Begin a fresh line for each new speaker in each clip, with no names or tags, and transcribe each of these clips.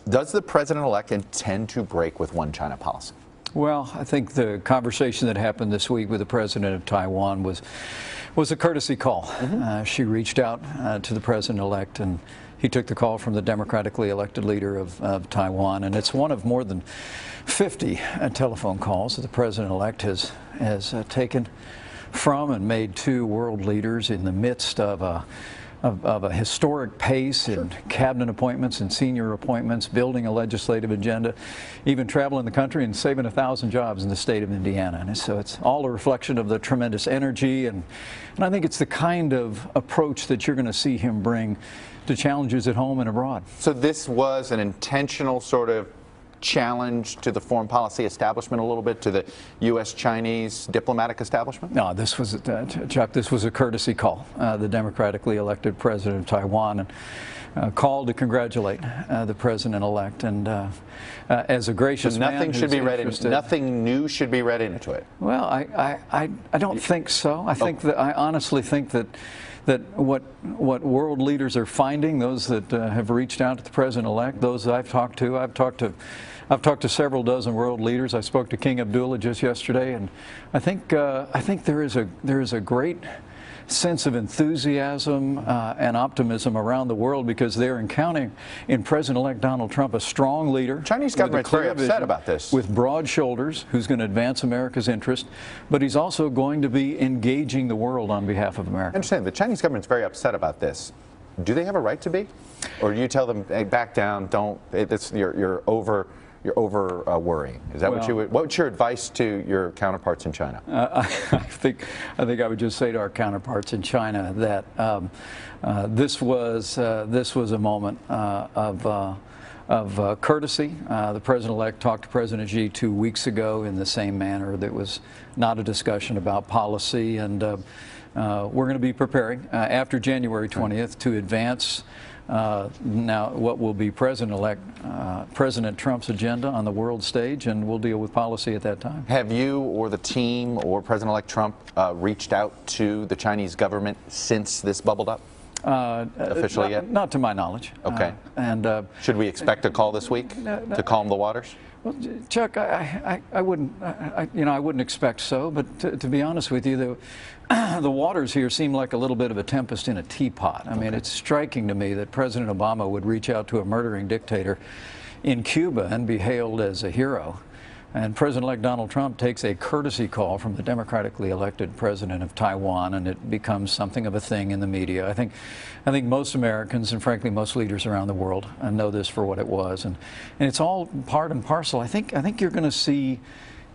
Does the president-elect intend to break with one China policy?
Well, I think the conversation that happened this week with the president of Taiwan was a courtesy call. She reached out to the president-elect, and he took the call from the democratically elected leader of Taiwan. And it's one of more than 50 telephone calls that the president-elect has taken from and made to world leaders in the midst of a historic pace in cabinet appointments and senior appointments, building a legislative agenda, even traveling the country and saving 1,000 jobs in the state of Indiana. And so it's all a reflection of the tremendous energy, and I think it's the kind of approach that you're going to see him bring to challenges at home and abroad.
So this was an intentional sort of challenge to the foreign policy establishment a little bit, to the U.S.-Chinese diplomatic establishment?
No, this was, Chuck, this was a courtesy call. The democratically elected president of Taiwan called to congratulate the president-elect, and as a gracious
so nothing
man
should be read into, nothing new should be read into it.
Well, I don't think so. I honestly think that what world leaders are finding, those that have reached out to the president-elect, those that I've talked to several dozen world leaders. I spoke to King Abdullah just yesterday, and I think there is a great sense of enthusiasm and optimism around the world, because they're encountering in President-elect Donald Trump a strong leader.
Chinese government's very upset about this.
With broad shoulders, who's going to advance America's interest, but he's also going to be engaging the world on behalf of America.
I understand. The Chinese government's very upset about this. Do they have a right to be? Or do you tell them, hey, back down, don't, you're over worrying? Is that what's your advice to your counterparts in China?
I think I would just say to our counterparts in China that this was a moment of courtesy. The president-elect talked to President Xi 2 weeks ago in the same manner. That was not a discussion about policy, and we're going to be preparing after January 20th to advance now what will be President Trump's agenda on the world stage, and we'll deal with policy at that time.
Have you or the team or President-elect Trump reached out to the Chinese government since this bubbled up? Officially yet?
Not to my knowledge.
Okay. Should we expect a call this week to calm the waters?
Well, Chuck, I wouldn't expect so, but to be honest with you, the waters here seem like a little bit of a tempest in a teapot. I mean, it's striking to me that President Obama would reach out to a murdering dictator in Cuba and be hailed as a hero. And President-elect Donald Trump takes a courtesy call from the democratically elected president of Taiwan, and it becomes something of a thing in the media. I think most Americans, and frankly most leaders around the world, know this for what it was, and it's all part and parcel. I think you're going to see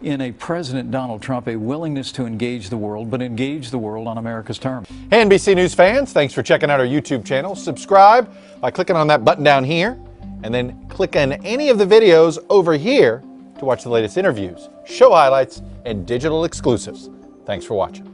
in a President Donald Trump a willingness to engage the world, but engage the world on America's terms.
Hey, NBC News fans, thanks for checking out our YouTube channel. Subscribe by clicking on that button down here, and then click on any of the videos over here to watch the latest interviews, show highlights, and digital exclusives. Thanks for watching.